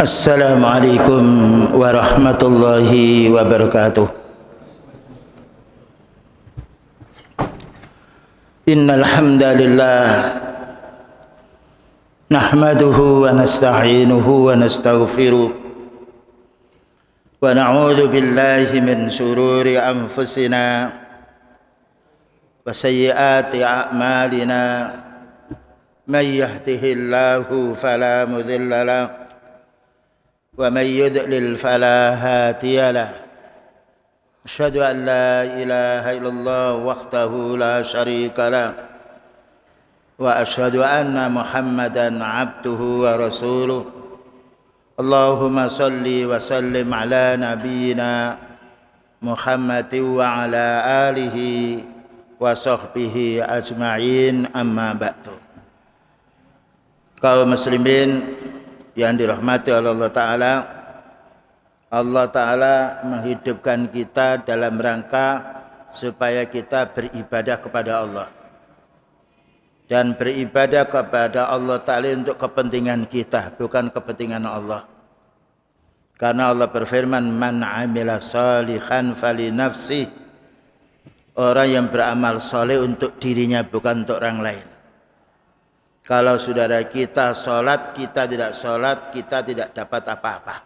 Assalamualaikum warahmatullahi wabarakatuh. Innal hamdalillah nahmaduhu wa nasta'inuhu wa nastaghfiruh wa na'udzu billahi min shururi anfusina wa sayyiati a'malina. May yahdihillahu fala mudilla lahu ومن يضلل فلا هادي له أشهد أن لا إله إلا الله وحده لا شريك له وأشهد أن محمدا عبده ورسوله اللهم صل وسلم على نبينا محمد وعلى آله وصحبه أجمعين أما بعد. Kaum muslimin yang dirahmati oleh Allah Ta'ala menghidupkan kita dalam rangka supaya kita beribadah kepada Allah, dan beribadah kepada Allah Ta'ala untuk kepentingan kita, bukan kepentingan Allah. Karena Allah berfirman, man amila salihan fali nafsi, orang yang beramal soleh untuk dirinya, bukan untuk orang lain. Kalau saudara kita sholat, kita tidak sholat, kita tidak dapat apa-apa.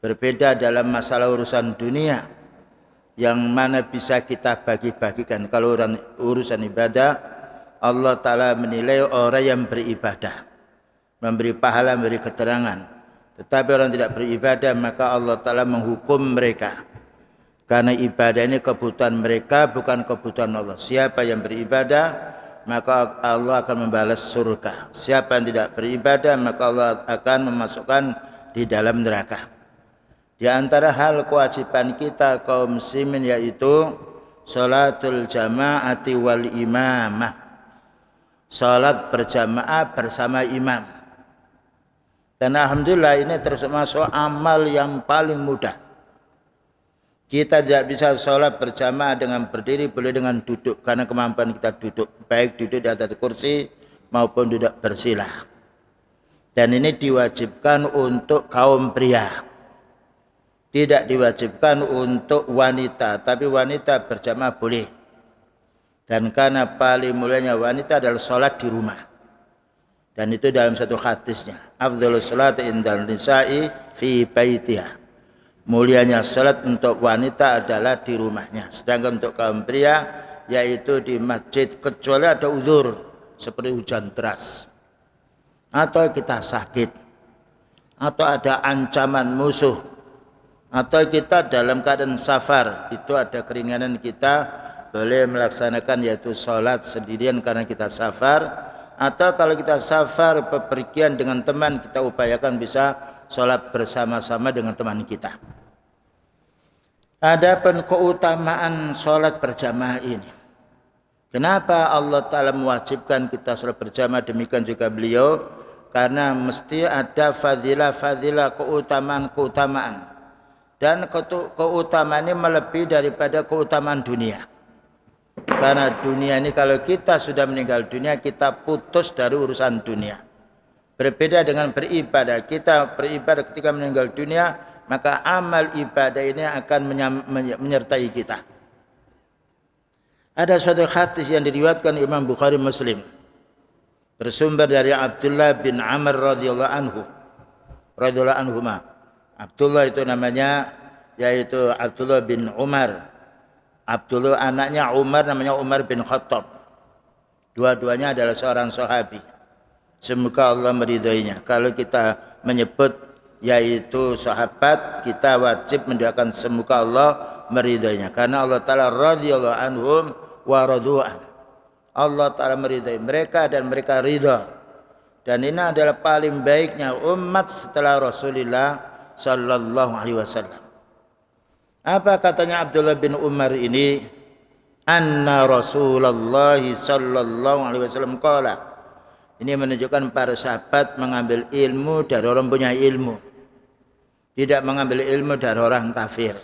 Berbeda dalam masalah urusan dunia, yang mana bisa kita bagi-bagikan. Kalau urusan ibadah, Allah Ta'ala menilai orang yang beribadah, memberi pahala, memberi keterangan. Tetapi orang tidak beribadah, maka Allah Ta'ala menghukum mereka. Karena ibadah ini kebutuhan mereka, bukan kebutuhan Allah. Siapa yang beribadah, maka Allah akan membalas surga. Siapa yang tidak beribadah, maka Allah akan memasukkan di dalam neraka. Di antara hal kewajiban kita kaum muslimin yaitu salatul jamaati wal imamah, salat berjamaah bersama imam. Dan alhamdulillah ini termasuk amal yang paling mudah. Kita tidak bisa sholat berjamaah dengan berdiri, boleh dengan duduk, karena kemampuan kita duduk, baik duduk di atas kursi maupun duduk bersila. Dan ini diwajibkan untuk kaum pria, tidak diwajibkan untuk wanita, tapi wanita berjamaah boleh. Dan karena paling mulianya wanita adalah sholat di rumah, dan itu dalam satu hadisnya, afdhalus sholati indal nisa'i fi baitiha, mulianya salat untuk wanita adalah di rumahnya. Sedangkan untuk kaum pria yaitu di masjid, kecuali ada uzur seperti hujan deras, atau kita sakit, atau ada ancaman musuh, atau kita dalam keadaan safar. Itu ada keringanan, kita boleh melaksanakan yaitu salat sendirian karena kita safar. Atau kalau kita safar bepergian dengan teman, kita upayakan bisa salat bersama-sama dengan teman kita. Adapun keutamaan salat berjamaah ini, kenapa Allah Ta'ala mewajibkan kita salat berjamaah, demikian juga beliau, karena mesti ada fadilah-fadilah, keutamaan-keutamaan. Dan keutamaan ini melebihi daripada keutamaan dunia. Karena dunia ini, kalau kita sudah meninggal dunia, kita putus dari urusan dunia. Berbeda dengan beribadah. Kita beribadah ketika meninggal dunia, maka amal ibadah ini akan menyertai kita. Ada suatu hadis yang diriwayatkan Imam Bukhari Muslim, bersumber dari Abdullah bin Amr radhiyallahu anhuma. Abdullah itu namanya, yaitu Abdullah bin Umar. Abdullah anaknya Umar, namanya Umar bin Khattab. Dua-duanya adalah seorang sahabi. Semoga Allah meridainya. Kalau kita menyebut yaitu sahabat, kita wajib mendoakan semoga Allah meridainya, karena Allah Ta'ala radhiyallahu anhum wa radu'an. Allah Ta'ala meridai mereka dan mereka ridha. Dan ini adalah paling baiknya umat setelah Rasulullah sallallahu alaihi wasallam. Apa katanya Abdullah bin Umar ini? Anna Rasulullah sallallahu alaihi wasallam qala. Ini menunjukkan para sahabat mengambil ilmu dari orang punya ilmu. Tidak mengambil ilmu dari orang kafir,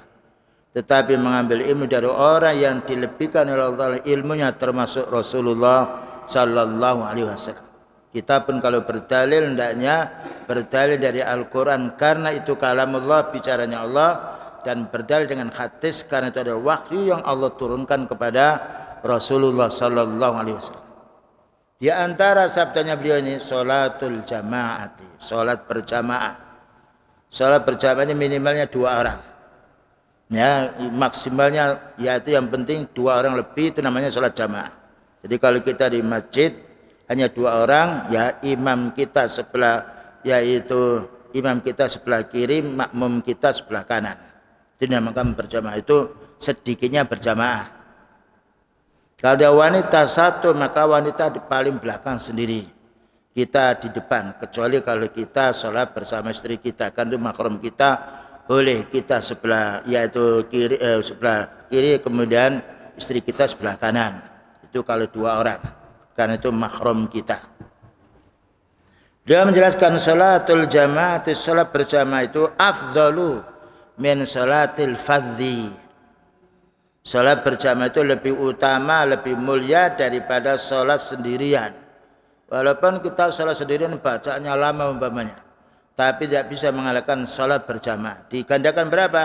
tetapi mengambil ilmu dari orang yang dilebihkan oleh Allah ilmunya, termasuk Rasulullah sallallahu alaihi wasallam. Kita pun kalau berdalil hendaknya berdalil dari Al-Quran karena itu kalamullah, bicaranya Allah, dan berdalil dengan hadis karena itu adalah wahyu yang Allah turunkan kepada Rasulullah sallallahu alaihi wasallam. Di antara sabdanya beliau ini salatul jamaati, salat berjamaah. Salat berjamaah ini minimalnya 2 orang. Ya, maksimalnya yaitu yang penting 2 orang lebih, itu namanya salat jamaah. Jadi kalau kita di masjid hanya 2 orang, ya imam kita sebelah, yaitu imam kita sebelah kiri, makmum kita sebelah kanan. Itu dinamakan berjamaah, itu sedikitnya berjamaah. Kalau ada wanita 1, maka wanita di paling belakang sendiri. Kita di depan, kecuali kalau kita sholat bersama istri kita, kan itu mahram kita, boleh kita sebelah, yaitu kiri, sebelah kiri, kemudian istri kita sebelah kanan. Itu kalau 2 orang. Karena itu mahram kita. Dia menjelaskan salatul jamaah, salat berjamaah itu afdalu min salatil fardhi. Salat berjamaah itu lebih utama, lebih mulia daripada salat sendirian. Walaupun kita salat sendirian bacaannya lama umpamanya, tapi tidak bisa mengalahkan salat berjamaah. Digandakan berapa?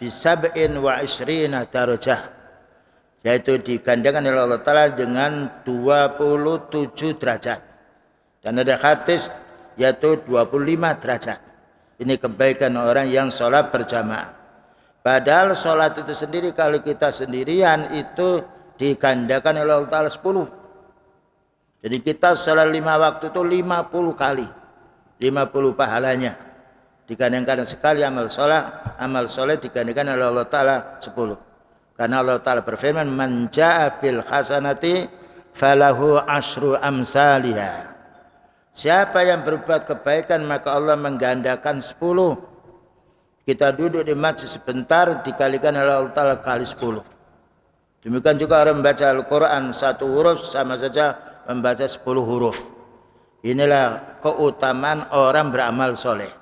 Bisab'in wa isrina darajah. Yaitu digandakan oleh Allah Ta'ala dengan 27 derajat. Dan ada hadis yaitu 25 derajat. Ini kebaikan orang yang sholat berjamaah. Padahal sholat itu sendiri kalau kita sendirian itu digandakan oleh Allah Ta'ala 10. Jadi kita sholat 5 waktu itu 50 kali. 50 pahalanya. Digandakan sekali amal sholat digandakan oleh Allah Ta'ala 10. Karena Allah Ta'ala berfirman, man ja'a bil hasanati falahu asyru amsalihha. Siapa yang berbuat kebaikan maka Allah menggandakan 10. Kita duduk di masjid sebentar dikalikan oleh Allah Ta'ala kali 10. Demikian juga orang membaca Al-Quran 1 huruf sama saja membaca 10 huruf. Inilah keutamaan orang beramal soleh.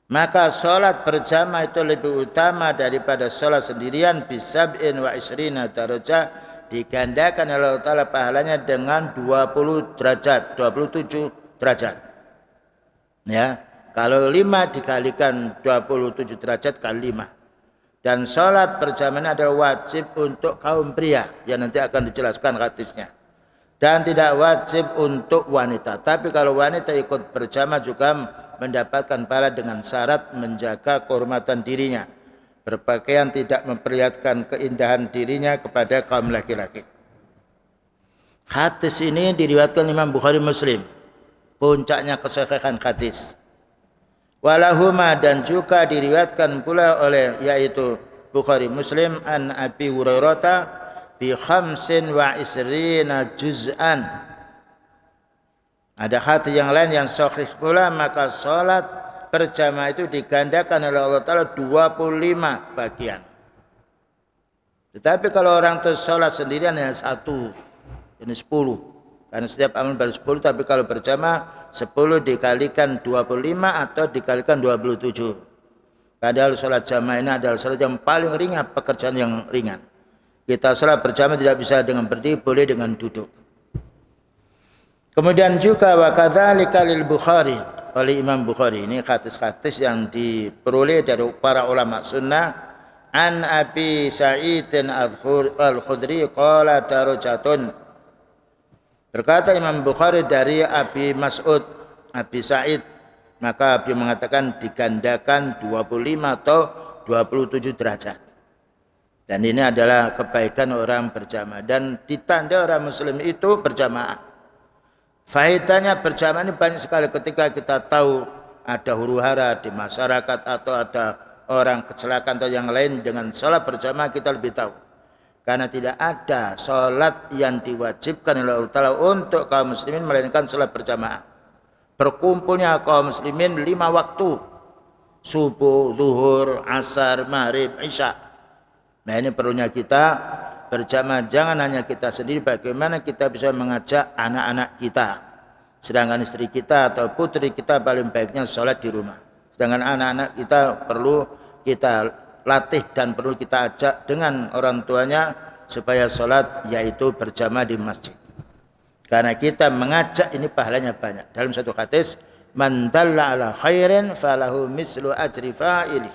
Maka sholat berjamaah itu lebih utama daripada sholat sendirian. Bisab'in wa isrina darajah, digandakan oleh Allah Ta'ala pahalanya dengan 20 derajat, 27 derajat. Ya, kalau 5 dikalikan 27 derajat kali 5. Dan sholat berjamaah adalah wajib untuk kaum pria, yang nanti akan dijelaskan hadisnya. Dan tidak wajib untuk wanita. Tapi kalau wanita ikut berjamaah juga mendapatkan pahala dengan syarat menjaga kehormatan dirinya, berpakaian tidak memperlihatkan keindahan dirinya kepada kaum laki-laki. Hadis ini diriwayatkan Imam Bukhari Muslim, puncaknya kesahihan hadis. Walahuma, dan juga diriwayatkan pula oleh yaitu Bukhari Muslim an Abi Hurairah bi 25 juz'an. Ada hadis yang lain yang sahih pula, maka salat berjamaah itu digandakan oleh Allah Ta'ala 25 bagian. Tetapi kalau orang itu salat sendirian hanya 1, ini 10. Karena setiap amal baru 10, tapi kalau berjamaah 10 dikalikan 25 atau dikalikan 27. Padahal salat jamaah ini adalah salat yang paling ringan, pekerjaan yang ringan. Kita salat berjamaah tidak bisa dengan berdiri, boleh dengan duduk. Kemudian juga wa kadzalika lil Bukhari, oleh Imam Bukhari, ini hadis-hadis yang diperoleh dari para ulama sunnah. An Abi Sa'id al-Khudri qala darajatun. Berkata Imam Bukhari dari Abi Mas'ud, Abi Sa'id, maka beliau mengatakan digandakan 25 atau 27 derajat. Dan ini adalah kebaikan orang berjamaah, dan ditanda orang muslim itu berjamaah. Faedahnya berjamaah ini banyak sekali. Ketika kita tahu ada huru-hara di masyarakat atau ada orang kecelakaan atau yang lain, dengan sholat berjamaah kita lebih tahu. Karena tidak ada sholat yang diwajibkan oleh Allah Ta'ala untuk kaum muslimin melainkan sholat berjamaah. Berkumpulnya kaum muslimin 5 waktu, subuh, zuhur, asar, maghrib, isya. Nah ini perlunya kita berjamaah. Jangan hanya kita sendiri, bagaimana kita bisa mengajak anak-anak kita. Sedangkan istri kita atau putri kita paling baiknya sholat di rumah. Sedangkan anak-anak kita perlu kita latih dan perlu kita ajak dengan orang tuanya supaya sholat yaitu berjamaah di masjid. Karena kita mengajak ini pahalanya banyak. Dalam satu hadis, man dalla ala khairin falahu mislu ajri fa'ili.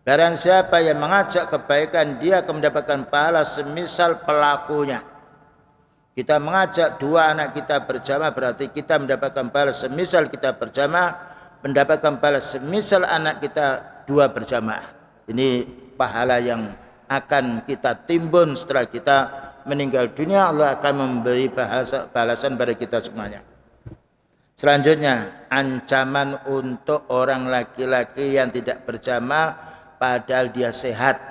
Barang siapa yang mengajak kebaikan, dia akan mendapatkan pahala semisal pelakunya. Kita mengajak dua anak kita berjamaah, berarti kita mendapatkan pahala semisal kita berjamaah, mendapatkan pahala semisal anak kita dua berjamaah. Ini pahala yang akan kita timbun setelah kita meninggal dunia. Allah akan memberi balasan pada kita semuanya. Selanjutnya, ancaman untuk orang laki-laki yang tidak berjamaah padahal dia sehat,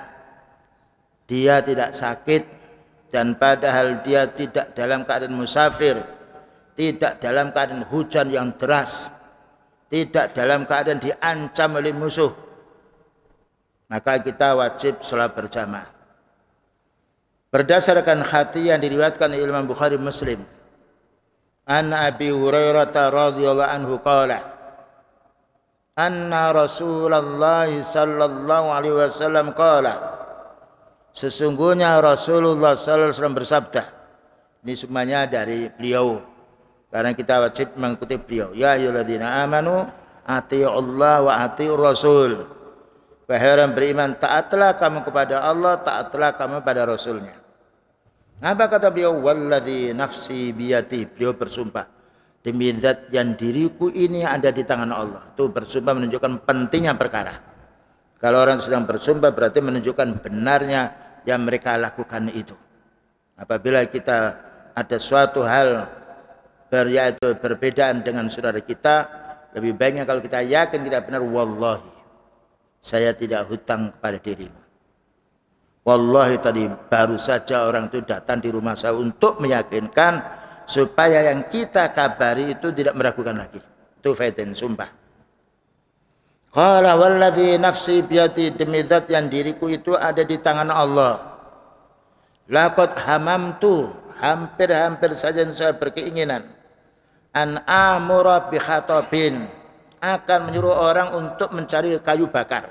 dia tidak sakit, dan padahal dia tidak dalam keadaan musafir, tidak dalam keadaan hujan yang deras, tidak dalam keadaan diancam oleh musuh, maka kita wajib sholat berjamaah. Berdasarkan hadis yang diriwayatkan oleh Imam Bukhari Muslim, an Abi Hurairah radhiyallahu anhu qala, anna Rasulullah sallallahu alaihi wasallam qala, sesungguhnya Rasulullah sallallahu alaihi wasallam bersabda. Ini semuanya dari beliau karena kita wajib mengikuti beliau. Ya ayyuhalladzina amanu atii'ullah wa atii'ur rasul. Wahai orang beriman, taatlah kamu kepada Allah, taatlah kamu pada Rasulnya. Apa kata beliau? Walladzi nafsi biyadi. Beliau bersumpah, demi zat yang diriku ini ada di tangan Allah. Itu bersumpah menunjukkan pentingnya perkara. Kalau orang sedang bersumpah berarti menunjukkan benarnya yang mereka lakukan itu. Apabila kita ada suatu hal yaitu berbedaan dengan saudara kita, lebih baiknya kalau kita yakin kita benar, wallahi saya tidak hutang kepada dirimu. Wallahi tadi baru saja orang itu datang di rumah saya untuk meyakinkan supaya yang kita kabari itu tidak meragukan lagi. Itu faedah sumpah. Qala walladzi nafsi biyadi, demi zat yang diriku itu ada di tangan Allah. Laqad hamamtu, hampir-hampir saja saya berkeinginan, an amura bi khatabin, akan menyuruh orang untuk mencari kayu bakar.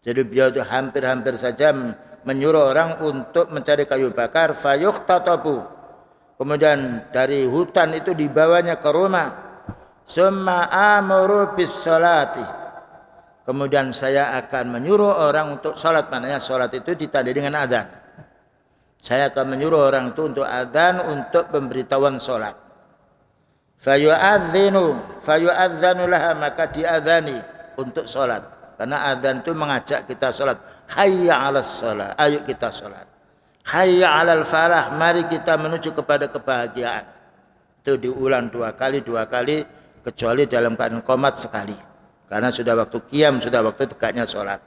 Jadi beliau itu hampir-hampir saja menyuruh orang untuk mencari kayu bakar. Fayuqtatabu, kemudian dari hutan itu dibawanya ke rumah. Summa amuru bis salati, kemudian saya akan menyuruh orang untuk salat. Maknanya salat itu ditandai dengan adzan. Saya akan menyuruh orang itu untuk adzan, untuk pemberitahuan salat. Fayu'adzanu laha, maka diadzani untuk salat. Karena adzan itu mengajak kita salat. Hayya 'alas shalah, ayo kita salat. Hayya 'alal falah, mari kita menuju kepada kebahagiaan. Itu diulang dua kali, kecuali dalam keadaan qomat sekali. Karena sudah waktu qiyam, sudah waktu tegaknya salat.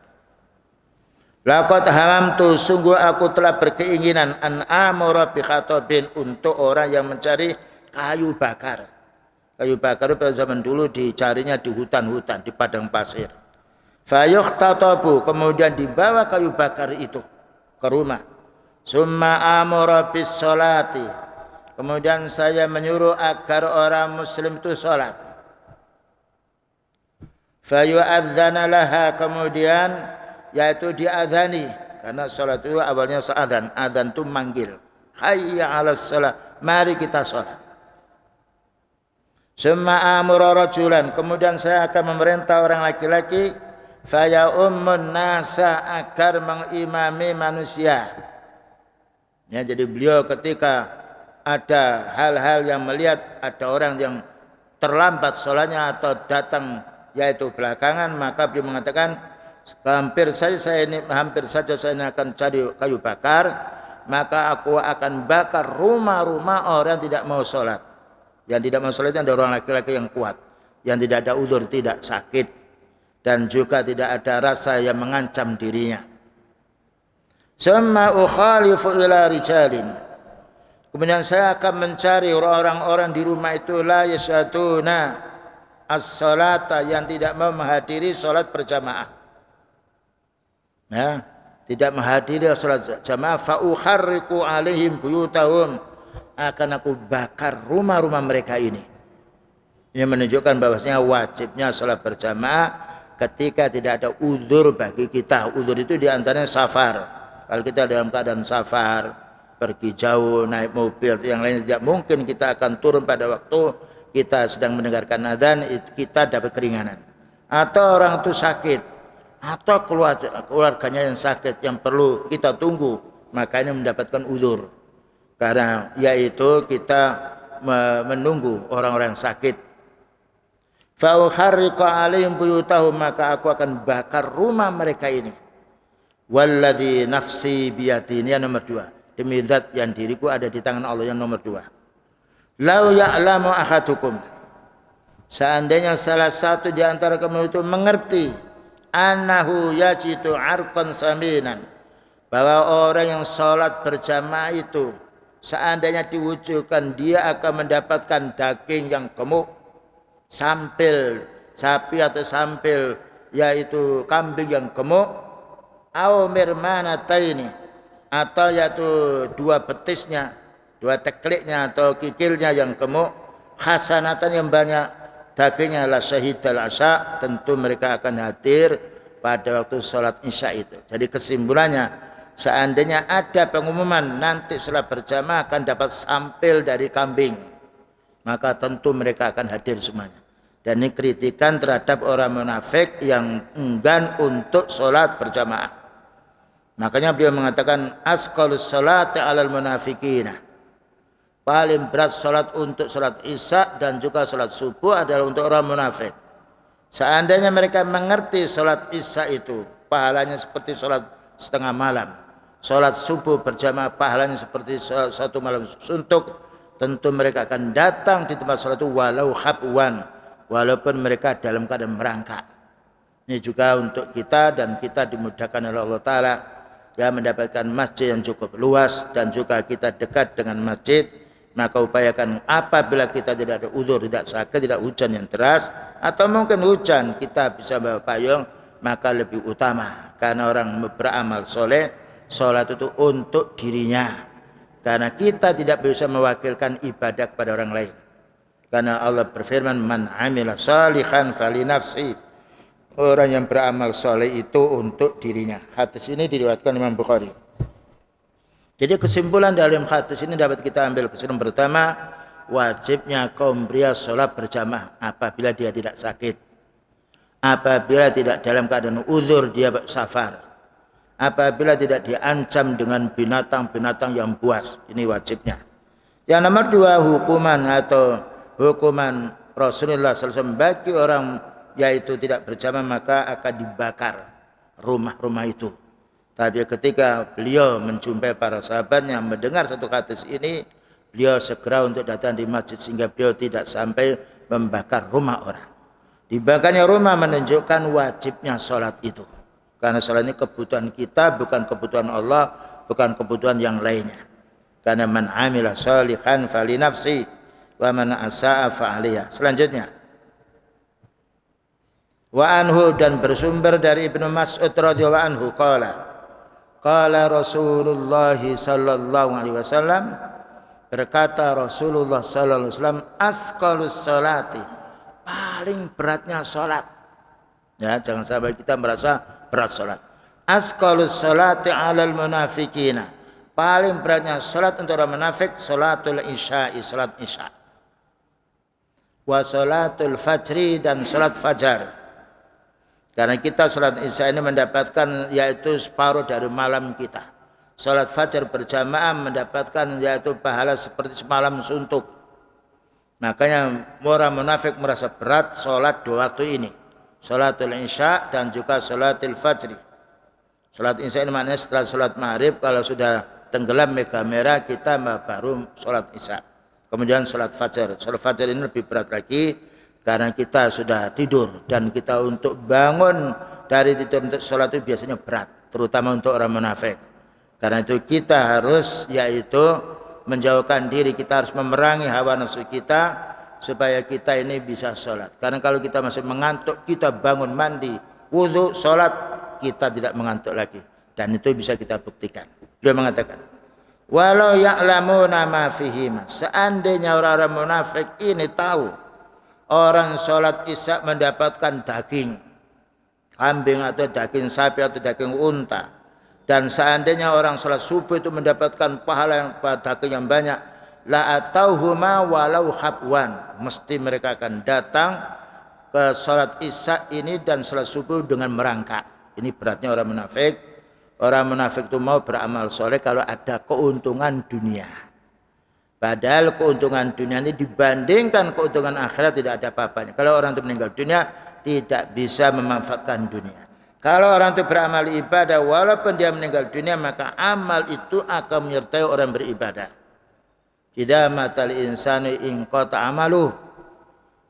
Laqad hamamtu, sungguh aku telah berkeinginan, an amura bi khatabin, untuk orang yang mencari kayu bakar. Kayu bakar pada zaman dulu dicarinya di hutan-hutan, di padang pasir. Fayuqtatabu, kemudian dibawa kayu bakar itu ke rumah. Summa amura bis salati, kemudian saya menyuruh agar orang muslim itu salat. Fayu'adzana laha, kemudian yaitu diadzani, karena salat itu awalnya seadzan. Adzan itu manggil. Hayya 'alas shalah, mari kita salat. Summa amura rajulan, kemudian saya akan memerintah orang laki-laki, faya ummun nasa, agar mengimami manusia. Ya, jadi beliau ketika ada hal-hal yang melihat ada orang yang terlambat sholatnya atau datang yaitu belakangan, maka beliau mengatakan, hampir saja saya ini akan cari kayu bakar, maka aku akan bakar rumah-rumah orang yang tidak mau sholat. Yang tidak mau sholat itu ada orang laki-laki yang kuat, yang tidak ada udzur, tidak sakit, dan juga tidak ada rasa yang mengancam dirinya. Summa ukhalifu ila rijalin, kemudian saya akan mencari orang-orang di rumah itu, la yasyaduna as-salata, yang tidak mau menghadiri salat berjamaah. Ya, tidak menghadiri salat jamaah. Fa ukharriqu alaihim buyutahum, akan aku bakar rumah-rumah mereka ini. Ini menunjukkan bahwasanya wajibnya salat berjamaah ketika tidak ada udzur bagi kita. Udzur itu diantaranya safar. Kalau kita dalam keadaan safar, pergi jauh, naik mobil, yang lain tidak mungkin kita akan turun pada waktu kita sedang mendengarkan adzan, kita dapat keringanan. Atau orang itu sakit, atau keluarganya yang sakit yang perlu kita tunggu, maka ini mendapatkan udzur. Karena yaitu kita menunggu orang-orang yang sakit. Fa ukharriqu 'alaihim buyutahum, maka aku akan bakar rumah mereka ini. Walladzi nafsi biyadi, ini yang nomor 2. Demi zat yang diriku ada di tangan Allah, yang nomor 2. Lau ya'lamu ahadukum, seandainya salah satu di antara kamu itu mengerti, annahu yajidu arqan saminan, bahwa orang yang sholat berjamaah itu seandainya diwujudkan dia akan mendapatkan daging yang gemuk, sampil sapi atau sampil yaitu kambing yang gemuk, au mirmanataini, atau yaitu 2 betisnya, 2 tekliknya atau kikilnya yang gemuk, hasanatan yang banyak dagingnya, la syahidal asya, tentu mereka akan hadir pada waktu sholat isya itu. Jadi kesimpulannya, seandainya ada pengumuman nanti sholat berjamaah akan dapat sampil dari kambing, maka tentu mereka akan hadir semuanya. Dan ini kritikan terhadap orang munafik yang enggan untuk sholat berjamaah. Makanya beliau mengatakan asqalus sholati alal munafikina, paling berat sholat untuk sholat isya dan juga sholat subuh adalah untuk orang munafik. Seandainya mereka mengerti sholat isya itu pahalanya seperti sholat setengah malam, sholat subuh berjamaah pahalanya seperti sholat 1 malam suntuk, tentu mereka akan datang di tempat sholat itu walau habwan, walaupun mereka dalam keadaan merangkak. Ini juga untuk kita, dan kita dimudahkan oleh Allah Ta'ala ya mendapatkan masjid yang cukup luas dan juga kita dekat dengan masjid. Maka upayakan apabila kita tidak ada udzur, tidak sakit, tidak hujan yang deras, atau mungkin hujan kita bisa bawa payung, maka lebih utama. Karena orang beramal soleh, sholat itu untuk dirinya. Karena kita tidak bisa mewakilkan ibadah kepada orang lain. Karena Allah berfirman, man amila shalihan fali nafsi, orang yang beramal soleh itu untuk dirinya. Hadis ini diriwayatkan Imam Bukhari. Jadi kesimpulan dalam hadis ini dapat kita ambil kesimpulan pertama, wajibnya kaum pria sholat berjamaah apabila dia tidak sakit, apabila tidak dalam keadaan uzur dia safar, apabila tidak diancam dengan binatang-binatang yang buas. Ini wajibnya. Yang nomor 2, hukuman atau hukuman Rasulullah SAW bagi orang yaitu tidak berjamaah, maka akan dibakar rumah-rumah itu. Tapi ketika beliau menjumpai para sahabatnya mendengar satu hadis ini, beliau segera untuk datang di masjid sehingga beliau tidak sampai membakar rumah orang. Dibakarnya rumah menunjukkan wajibnya sholat itu. Karena sholat ini kebutuhan kita, bukan kebutuhan Allah, bukan kebutuhan yang lainnya. Karena man amila shalihan fali nafsi wa man asa'a fa'aliyah. Selanjutnya, wa anhu, dan bersumber dari Ibnu Mas'ud radhiyallahu anhu, qala Rasulullah sallallahu alaihi wasallam, berkata Rasulullah sallallahu alaihi wasallam, asqalus salati, paling beratnya salat. Ya, jangan sampai kita merasa berat salat. Asqalus salati 'alal munafiqina, paling beratnya salat untuk orang munafik salatul isya'i, salat isya. Wa salatul fajri, dan salat fajar. Karena kita salat isya ini mendapatkan yaitu separuh dari malam kita. Salat fajar berjamaah mendapatkan yaitu pahala seperti semalam suntuk. Makanya orang munafik merasa berat salat 2 waktu ini, salatul isya dan juga salatul fajri. Salat isya ini maknanya setelah salat maghrib, kalau sudah tenggelam mega merah kita baru salat isya. Kemudian salat fajar. Salat fajar ini lebih berat lagi karena kita sudah tidur, dan kita untuk bangun dari tidur untuk sholat itu biasanya berat, terutama untuk orang munafik. Karena itu kita harus yaitu menjauhkan diri, kita harus memerangi hawa nafsu kita supaya kita ini bisa sholat. Karena kalau kita masih mengantuk, kita bangun mandi, wudhu, sholat, kita tidak mengantuk lagi. Dan itu bisa kita buktikan. Beliau mengatakan, walau ya'lamuna ma fihima, seandainya orang-orang munafik ini tahu orang sholat isya mendapatkan daging kambing atau daging sapi atau daging unta Dan seandainya orang salat subuh itu mendapatkan pahala yang yang banyak, la atauhuma walau habwan, mesti mereka akan datang ke salat isya ini dan salat subuh dengan merangkak. Ini beratnya orang munafik. Orang munafik itu mau beramal soleh kalau ada keuntungan dunia. Padahal keuntungan dunia ini dibandingkan keuntungan akhirat tidak ada apa-apanya. Kalau orang itu meninggal dunia tidak bisa memanfaatkan dunia. Kalau orang itu beramal ibadah walaupun dia meninggal dunia, maka amal itu akan menyertai orang beribadah. Idza matal insanu in qata amaluh.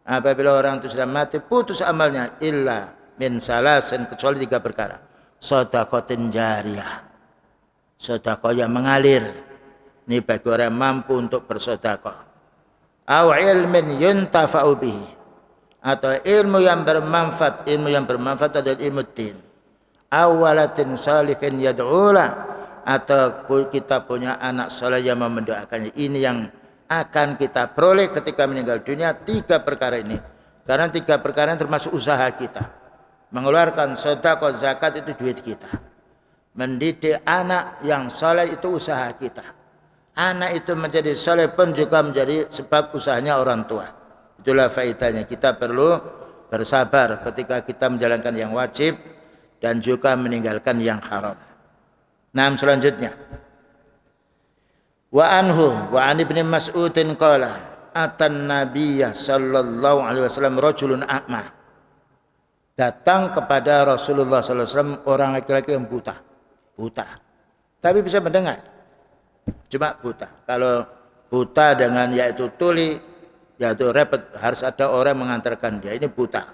Apabila orang itu sudah mati, putus amalnya illa min salasin, kecuali 3 perkara. Shadaqatin jariyah. Sedekah yang mengalir. Ini bagi orang yang mampu untuk bersedekah. Aw ilmin yuntafa'u bihi. Atau ilmu yang bermanfaat adalah ilmu din. Awalatin salihin yad'ula, atau kita punya anak saleh yang mendoakannya. Ini yang akan kita peroleh ketika meninggal dunia. 3 perkara ini, karena 3 perkara ini termasuk usaha kita. Mengeluarkan sedekah, zakat itu duit kita. Mendidik anak yang saleh itu usaha kita. Anak itu menjadi saleh pun juga menjadi sebab usahanya orang tua. Itulah faedahnya. Kita perlu bersabar ketika kita menjalankan yang wajib dan juga meninggalkan yang haram. Nah, selanjutnya. Wa anhu wa an ibni Mas'udin qala atan nabiyya sallallahu alaihi wasallam rajulun a'ma. Datang kepada Rasulullah sallallahu alaihi wasallam orang laki-laki yang buta. Buta. Tapi bisa mendengar. Cuma buta. Kalau buta dengan yaitu tuli, yaitu repot, harus ada orang mengantarkan dia. Ini buta.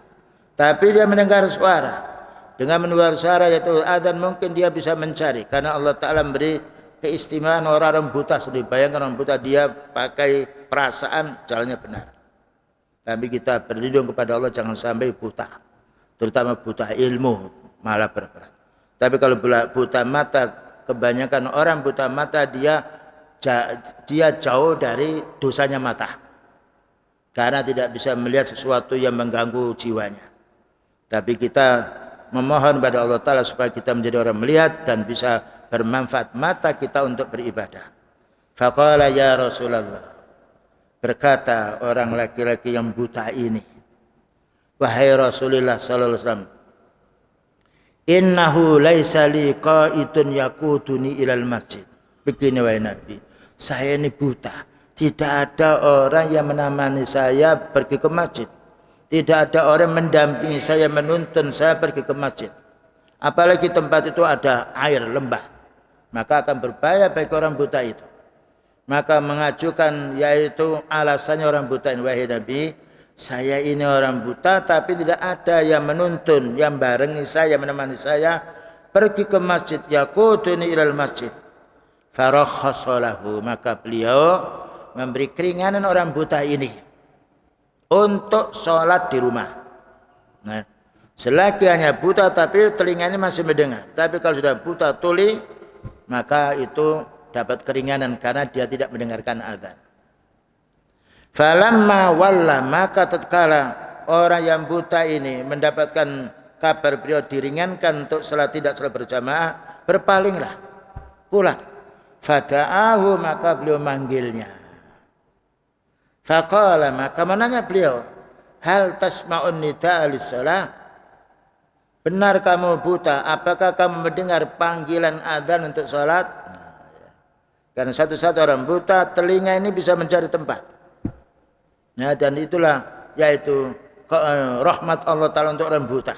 Tapi dia mendengar suara. Dengan mendengar suara yaitu adzan, mungkin dia bisa mencari. Karena Allah Ta'ala memberi keistimewaan orang-orang buta. Sudah bayangkan orang buta, dia pakai perasaan, jalannya benar. Tapi kita berlindung kepada Allah jangan sampai buta. Terutama buta ilmu, malah berberat. Tapi kalau buta mata, kebanyakan orang buta mata dia jauh dari dosanya mata. Karena tidak bisa melihat sesuatu yang mengganggu jiwanya. Tapi kita memohon pada Allah Ta'ala supaya kita menjadi orang melihat dan bisa bermanfaat mata kita untuk beribadah. Faqala ya Rasulullah, berkata orang laki-laki yang buta ini, wahai Rasulullah sallallahu alaihi wasallam, innahu laisa li qa'itun yaquduni ilal masjid. Begini wahai Nabi, saya ini buta. Tidak ada orang yang menemani saya pergi ke masjid. Tidak ada orang mendampingi saya, menuntun saya pergi ke masjid. Apalagi tempat itu ada air, lembah. Maka akan berbahaya bagi orang buta itu. Maka mengajukan yaitu alasannya orang buta ini, wahai Nabi, saya ini orang buta tapi tidak ada yang menuntun, yang barengi saya, menemani saya pergi ke masjid. Yaquduni ilal masjid. Farakhasalahu, maka beliau memberi keringanan orang buta ini untuk sholat di rumah. Nah, selagi hanya buta tapi telinganya masih mendengar. Tapi kalau sudah buta tuli, maka itu dapat keringanan karena dia tidak mendengarkan azan. Falamma walla, maka tatkala orang yang buta ini mendapatkan kabar beliau diringankan untuk sholat tidak sholat berjamaah, berpalinglah, pulang. Fada'ahu, maka beliau manggilnya. Faqala, maka menanya beliau, hal tasma'un nida'a lis-shalah? Benar kamu buta, apakah kamu mendengar panggilan azan untuk salat? Karena satu-satu orang buta, telinga ini bisa mencari tempat. Nah, dan itulah yaitu rahmat Allah Ta'ala untuk orang buta.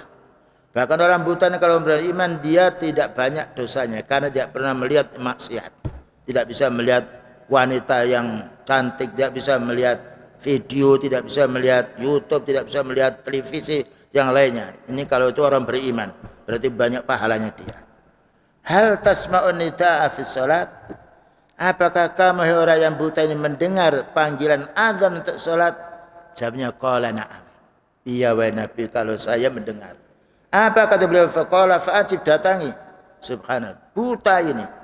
Bahkan orang buta ini kalau beriman, dia tidak banyak dosanya karena tidak pernah melihat maksiat. Tidak bisa melihat wanita yang cantik, tidak bisa melihat video, tidak bisa melihat YouTube, tidak bisa melihat televisi yang lainnya. Ini kalau itu orang beriman, berarti banyak pahalanya dia. Hal tasma'un nida'a fi salat? Apakah kamu orang yang buta ini mendengar panggilan azan untuk salat? Jawabnya qala na'am. Iya wahai Nabi, kalau saya mendengar. Apa kata beliau? Faqala fa'ajib, datangi. Subhanallah, buta ini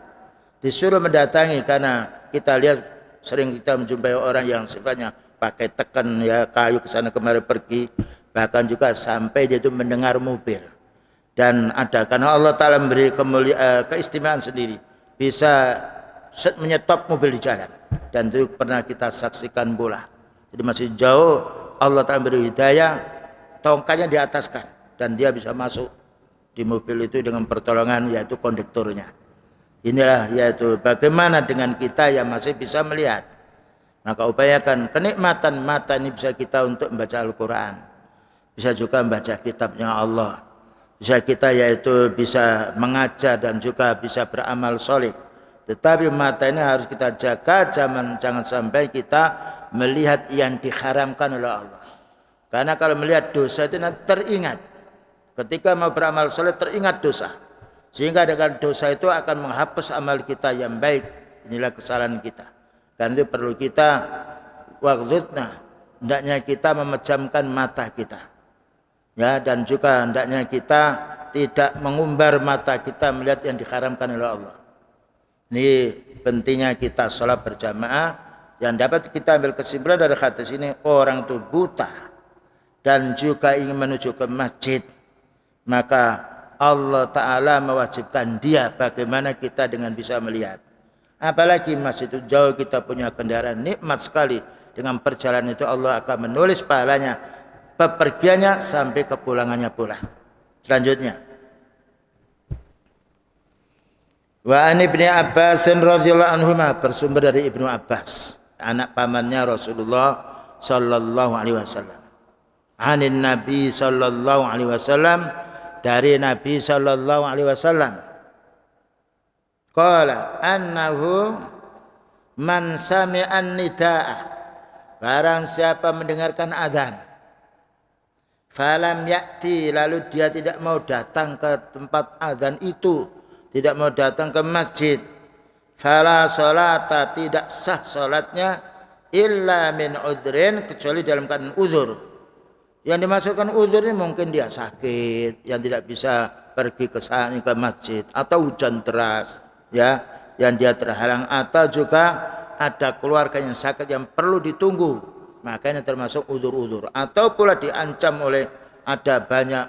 disuruh mendatangi karena kita lihat sering kita menjumpai orang yang sifatnya pakai tekan ya kayu ke sana kemari pergi, bahkan juga sampai dia itu mendengar mobil. Dan ada karena Allah Ta'ala memberi keistimewaan sendiri, bisa menyetop mobil di jalan, dan itu pernah kita saksikan pula. Jadi masih jauh Allah Ta'ala beri hidayah, tongkatnya diataskan dan dia bisa masuk di mobil itu dengan pertolongan yaitu kondekturnya. Inilah yaitu bagaimana dengan kita yang masih bisa melihat. Maka upayakan kenikmatan mata ini bisa kita untuk membaca Al-Quran, bisa juga membaca kitabnya Allah, bisa kita yaitu bisa mengajar dan juga bisa beramal soleh. Tetapi mata ini harus kita jaga, jangan sampai kita melihat yang diharamkan oleh Allah. Karena kalau melihat dosa itu nanti teringat, ketika mau beramal soleh teringat dosa, sehingga dengan dosa itu akan menghapus amal kita yang baik. Inilah kesalahan kita. Karena itu perlu kita hendaknya kita memejamkan mata kita, ya, dan juga hendaknya kita tidak mengumbar mata kita melihat yang diharamkan oleh Allah. Ini pentingnya kita sholat berjamaah. Yang dapat kita ambil kesimpulan dari hadis ini, orang itu buta dan juga ingin menuju ke masjid, maka Allah Ta'ala mewajibkan dia bagaimana kita dengan bisa melihat. Apalagi masjid itu jauh, kita punya kendaraan, nikmat sekali. Dengan perjalanan itu Allah akan menulis pahalanya, bepergiannya sampai kepulangannya pula. Selanjutnya, wa an Ibnu Abbas radhiyallahu anhuma, bersumber dari Ibnu Abbas, anak pamannya Rasulullah sallallahu alaihi wasallam. Anin Nabi sallallahu alaihi wasallam, dari Nabi sallallahu alaihi wasallam. Qala annahu man sami'an nidaa, barang siapa mendengarkan azan, falam ya'ti, lalu dia tidak mau datang ke tempat azan itu, tidak mau datang ke masjid, fala sholata, tidak sah salatnya, illa min udhrin, kecuali dalam keadaan uzur. Yang dimaksudkan uzur ini mungkin dia sakit, yang tidak bisa pergi ke masjid, atau hujan deras, ya, yang dia terhalang, atau juga ada keluarga yang sakit yang perlu ditunggu, makanya termasuk uzur-uzur. Atau pula diancam oleh ada banyak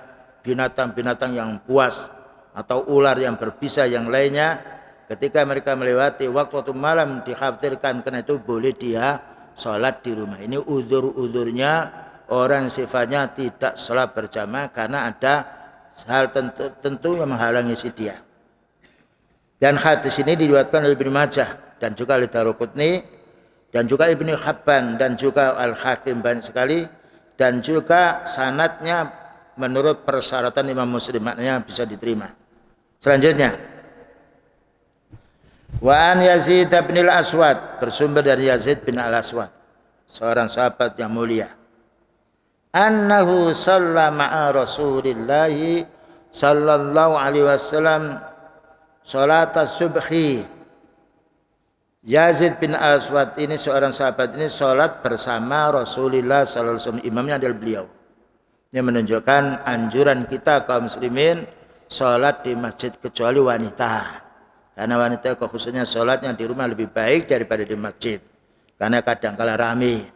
binatang-binatang yang buas atau ular yang berbisa yang lainnya, ketika mereka melewati waktu malam dikhawatirkan, karena itu boleh dia sholat di rumah. Ini uzur-uzurnya orang sifatnya tidak sholat berjamaah karena ada hal tentu yang menghalangi si dia. Dan hadis ini diriwayatkan oleh Ibnu Majah dan juga oleh Daruqutni dan juga Ibnu Hibban dan juga Al-Hakim banyak sekali, dan juga sanadnya menurut persyaratan Imam Muslim, maknanya bisa diterima. Selanjutnya, wa an Yazid bin Al-Aswad, bersumber dari Yazid bin Al-Aswad, seorang sahabat yang mulia, annahu shalla ma'a Rasulillah sallallahu alaihi wasallam salat subhi. Yazid bin Al-Aswad ini seorang sahabat ini salat bersama Rasulullah sallallahu alaihi wasallam, imamnya adalah beliau. Ini menunjukkan anjuran kita kaum muslimin salat di masjid kecuali wanita. Karena wanita khususnya salatnya di rumah lebih baik daripada di masjid. Karena kadang-kala ramai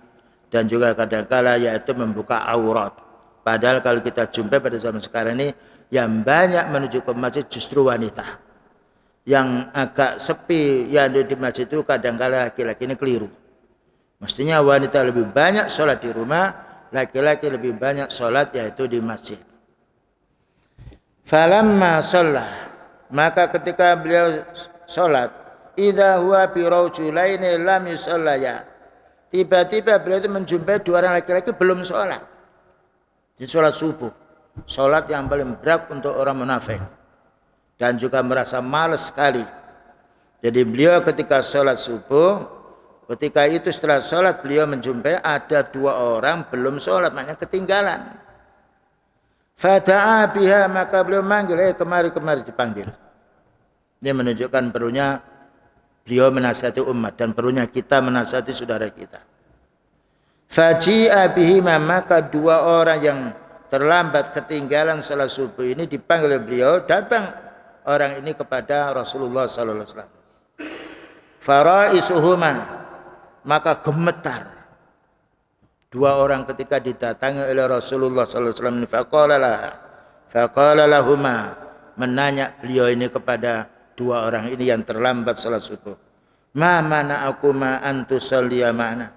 dan juga kadang-kala yaitu membuka aurat. Padahal kalau kita jumpa pada zaman sekarang ini, yang banyak menuju ke masjid justru wanita. Yang agak sepi yang di masjid itu kadang-kala laki-laki ini keliru. Mestinya wanita lebih banyak sholat di rumah, laki-laki lebih banyak sholat yaitu di masjid. Falamma sholat, maka ketika beliau sholat, idza huwa bi rajulaini lam yusallaya, tiba-tiba beliau itu menjumpai dua orang laki-laki belum sholat. Di sholat subuh, sholat yang paling berat untuk orang munafik, dan juga merasa malas sekali. Jadi beliau ketika sholat subuh, ketika itu setelah sholat beliau menjumpai ada dua orang belum sholat, maknanya ketinggalan. Fada'a biha, maka beliau manggil, kemari dipanggil. Ini menunjukkan perlunya beliau menasihati umat dan perlunya kita menasihati saudara kita. Faji'a bihima, maka dua orang yang terlambat ketinggalan salat subuh ini dipanggil oleh beliau, datang orang ini kepada Rasulullah sallallahu alaihi wasallam. Faraisuhuma, maka gemetar dua orang ketika didatangi oleh Rasulullah sallallahu alaihi wasallam. Faqala laha, Faqala lahuma, menanya beliau ini kepada dua orang ini yang terlambat salat subuh. Ma mana'akuma an tusalliya ma'ana?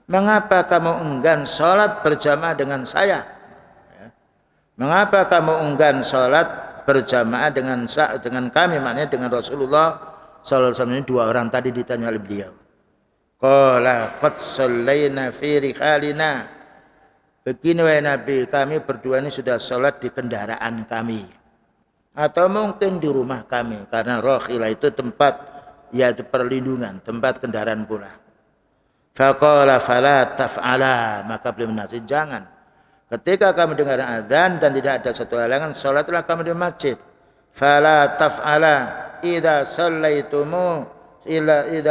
Mengapa kamu enggan salat berjamaah dengan saya? Mengapa kamu enggan salat berjamaah dengan kami, maknanya dengan Rasulullah sallallahu alaihi wasallam? Ini dua orang tadi ditanya oleh beliau. Qala qad shallaina fi rikhalina. Begini wahai Nabi, kami berdua ini sudah salat di kendaraan kami atau mungkin di rumah kami, karena rakhilah itu tempat, yaitu perlindungan, tempat kendaraan pula. Faqala fala taf'ala, maka beliau menasihat, jangan. Ketika kamu dengar azan dan tidak ada satu halangan, salatlah kamu di masjid. Fala taf'ala idza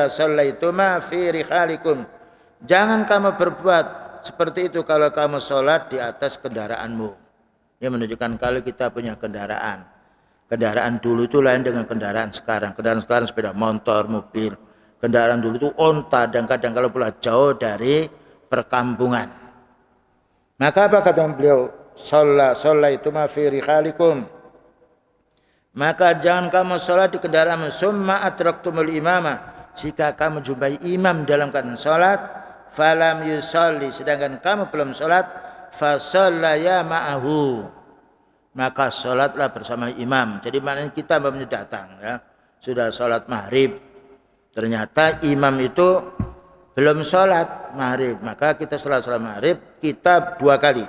sallaituma fi rikhalikum. Jangan kamu berbuat seperti itu kalau kamu sholat di atas kendaraanmu. Ini menunjukkan kalau kita punya kendaraan. Kendaraan dulu itu lain dengan kendaraan sekarang. Kendaraan sekarang sepeda motor, mobil. Kendaraan dulu itu onta dan kadang kalau pula jauh dari perkampungan. Maka apa kata beliau? Shallaituma fi rikhalikum. Maka jangan kamu sholat di kendaraanmu. Summa atraktumul imamah. Jika kamu jumpai imam dalam keadaan sholat, falam yusalli, sedangkan kamu belum sholat, fasallaya ma'ahu, maka sholatlah bersama imam. Jadi maknanya kita datang, ya, sudah sholat maghrib, ternyata imam itu belum sholat maghrib, maka kita sholat maghrib kita dua kali.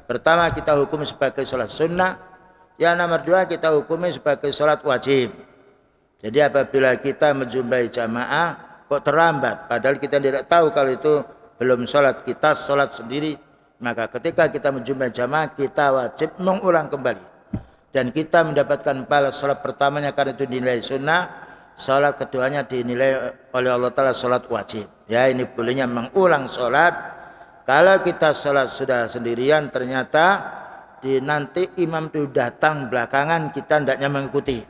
Pertama kita hukumi sebagai sholat sunnah, yang nomor dua kita hukumi sebagai sholat wajib. Jadi apabila kita menjumpai jamaah kok terlambat, padahal kita tidak tahu kalau itu belum sholat, kita sholat sendiri, maka ketika kita menjumpai jamaah kita wajib mengulang kembali dan kita mendapatkan pahala sholat pertamanya karena itu dinilai sunnah, sholat keduanya dinilai oleh Allah Ta'ala sholat wajib. Ya, ini bolehnya mengulang sholat. Kalau kita sholat sudah sendirian, ternyata nanti imam itu datang belakangan, kita hendaknya mengikuti,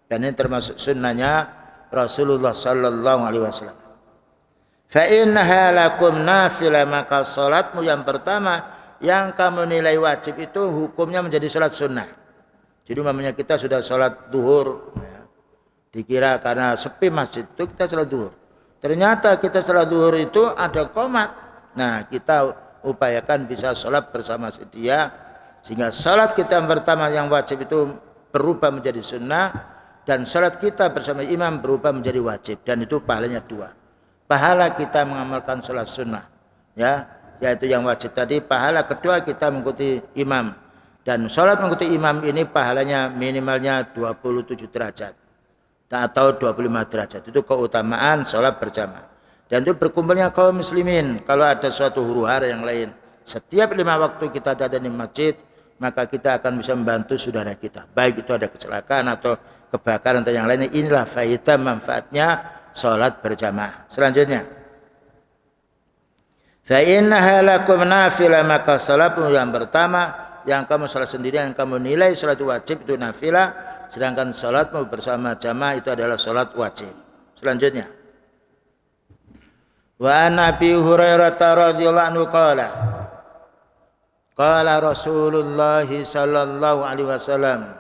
dan ini termasuk sunnahnya Rasulullah sallallahu alaihi wasallam. Fa innaha lakum nafilah, maka salatmu yang pertama yang kamu nilai wajib itu hukumnya menjadi salat sunnah. Jadi umpamanya kita sudah salat zuhur, ya, dikira karena sepi masjid itu kita salat zuhur. Ternyata kita salat zuhur itu ada qomat. Nah, kita upayakan bisa salat bersama sedia sehingga salat kita yang pertama yang wajib itu berubah menjadi sunnah, dan salat kita bersama imam berubah menjadi wajib, dan itu pahalanya dua. Pahala kita mengamalkan salat sunnah, ya, yaitu yang wajib tadi. Pahala kedua kita mengikuti imam, dan salat mengikuti imam ini pahalanya minimalnya 27 derajat atau 25 derajat. Itu keutamaan salat berjamaah. Dan itu berkumpulnya kaum muslimin. Kalau ada suatu huru-hara yang lain, setiap 5 waktu kita datang di masjid, maka kita akan bisa membantu saudara kita, baik itu ada kecelakaan atau kebakaran atau yang lainnya. Inilah faedah manfaatnya salat berjamaah. Selanjutnya, fa innaha lakum nafilah, maka salatmu yang pertama yang kamu salat sendirian, yang kamu nilai salat wajib itu nafilah, sedangkan salatmu bersama jamaah itu adalah salat wajib. Selanjutnya, wa an Abi Hurairah radhiyallahu anhu qala Rasulullah sallallahu alaihi wasallam,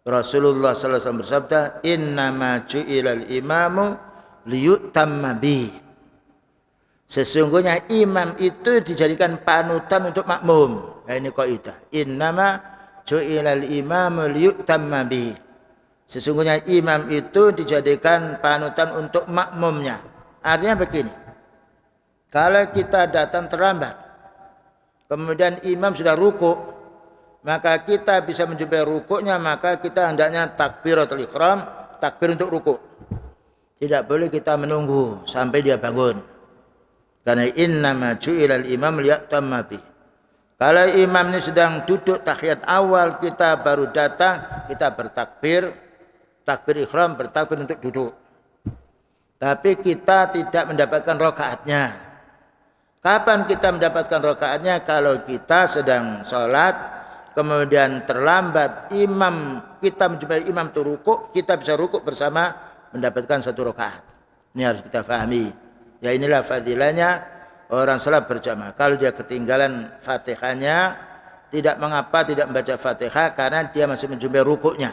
Rasulullah sallallahu alaihi wasallam bersabda, innama ju'ilal imamu liyutamma bi. Sesungguhnya imam itu dijadikan panutan untuk makmum. Nah, ini kaidah. Innama ju'ilal imamu liyutamma bi. Sesungguhnya imam itu dijadikan panutan untuk makmumnya. Artinya begini. Kalau kita datang terlambat, kemudian imam sudah ruku', maka kita bisa menjumpai rukuknya, maka kita hendaknya takbiratul ihram, takbir untuk rukuk. Tidak boleh kita menunggu sampai dia bangun. Karena innama ju'ilal imam liyutamma bi. Kalau imam ini sedang duduk tahiyat awal, kita baru datang, kita bertakbir, takbir ihram, bertakbir untuk duduk. Tapi kita tidak mendapatkan rakaatnya. Kapan kita mendapatkan rakaatnya? Kalau kita sedang sholat, kemudian terlambat, imam kita menjumpai imam itu rukuk, kita bisa rukuk bersama mendapatkan satu rakaat. Ini harus kita fahami. Ya, inilah fadilahnya orang salat berjamaah. Kalau dia ketinggalan Fatihahnya, tidak mengapa tidak membaca Fatihah karena dia masih menjumpai rukuknya.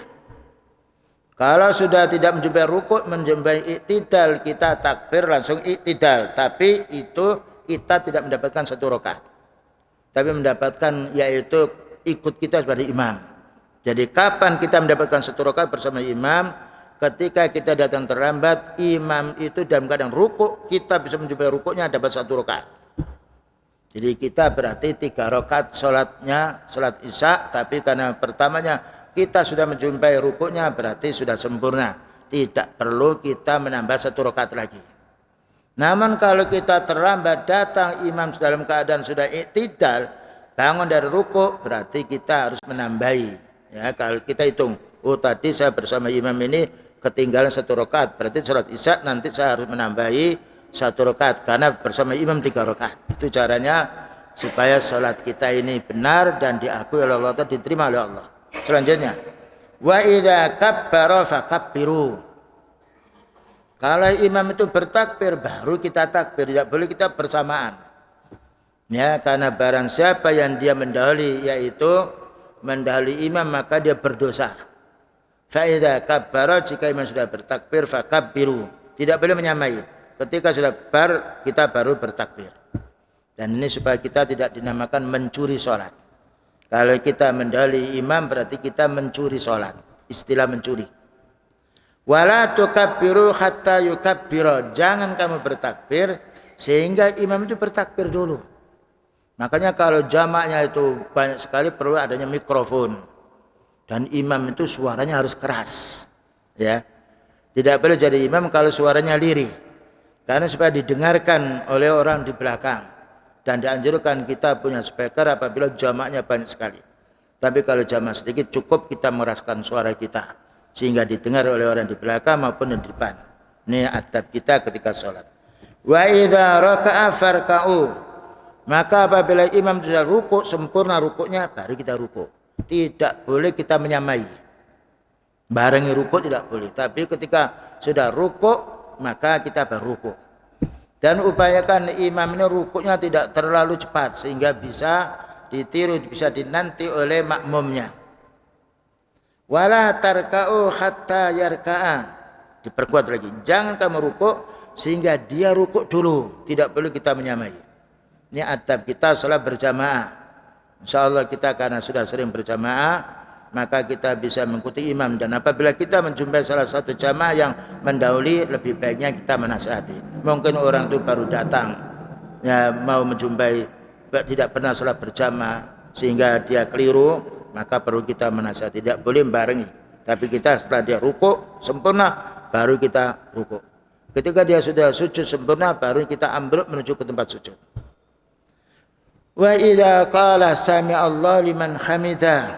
Kalau sudah tidak menjumpai rukuk, menjumpai iktidal, kita takbir langsung iktidal. Tapi itu kita tidak mendapatkan satu rakaat. Tapi mendapatkan yaitu ikut kita sebagai imam. Jadi kapan kita mendapatkan satu rakaat bersama imam? Ketika kita datang terlambat, imam itu dalam keadaan rukuk, kita bisa menjumpai rukuknya dapat satu rakaat. Jadi kita berarti 3 rakaat sholatnya, sholat isya, tapi karena pertamanya kita sudah menjumpai rukuknya berarti sudah sempurna. Tidak perlu kita menambah 1 rakaat lagi. Namun kalau kita terlambat datang imam dalam keadaan sudah iktidal, bangun dari rukuk, berarti kita harus menambahi. Ya, kalau kita hitung, oh tadi saya bersama imam ini ketinggalan 1 rakaat, berarti sholat isya nanti saya harus menambahi 1 rakaat karena bersama imam 3 rakaat. Itu caranya supaya sholat kita ini benar dan diakui oleh Allah, diterima oleh Allah. Selanjutnya, wa idza kabbara fakabbiru. Kalau imam itu bertakbir baru kita takbir, tidak boleh kita bersamaan. Ya, karena barang siapa yang dia mendahului yaitu mendahului imam maka dia berdosa. Fa idza kabbara, jika imam sudah bertakbir fakabbiru. Tidak boleh menyamai. Ketika sudah kita baru bertakbir. Dan ini supaya kita tidak dinamakan mencuri sholat. Kalau kita mendahului imam berarti kita mencuri sholat. Istilah mencuri. Wala tukabbiru hatta yukabbira. Jangan kamu bertakbir sehingga imam itu bertakbir dulu. Makanya kalau jamaknya itu banyak sekali perlu adanya mikrofon. Dan imam itu suaranya harus keras. Ya. Tidak boleh jadi imam kalau suaranya lirih. Karena supaya didengarkan oleh orang di belakang. Dan dianjurkan kita punya speaker apabila jamaknya banyak sekali. Tapi kalau jamak sedikit cukup kita meraskan suara kita. Sehingga didengar oleh orang di belakang maupun di depan. Ini adab kita ketika sholat. Wa idza raka'a farka'u. Maka apabila imam sudah rukuk, sempurna rukuknya, baru kita rukuk. Tidak boleh kita menyamai. Barengi rukuk tidak boleh. Tapi ketika sudah rukuk, maka kita baru rukuk. Dan upayakan imam ini rukuknya tidak terlalu cepat sehingga bisa ditiru, bisa dinanti oleh makmumnya. Wala tarka'u hatta yarka'a. Diperkuat lagi. Jangan kamu rukuk sehingga dia rukuk dulu. Tidak boleh kita menyamai. Ini adab kita sholat berjamaah. InsyaAllah kita karena sudah sering berjamaah, maka kita bisa mengikuti imam. Dan apabila kita menjumpai salah satu jamaah yang mendahului, lebih baiknya kita menasihati. Mungkin orang itu baru datang, ya, mau menjumpai, tidak pernah sholat berjamaah, sehingga dia keliru, maka perlu kita menasihati. Tidak boleh membarengi. Tapi kita setelah dia rukuk sempurna, baru kita rukuk. Ketika dia sudah sujud sempurna, baru kita ambruk menuju ke tempat sujud. Wa idza qala sami'allahu liman hamidah.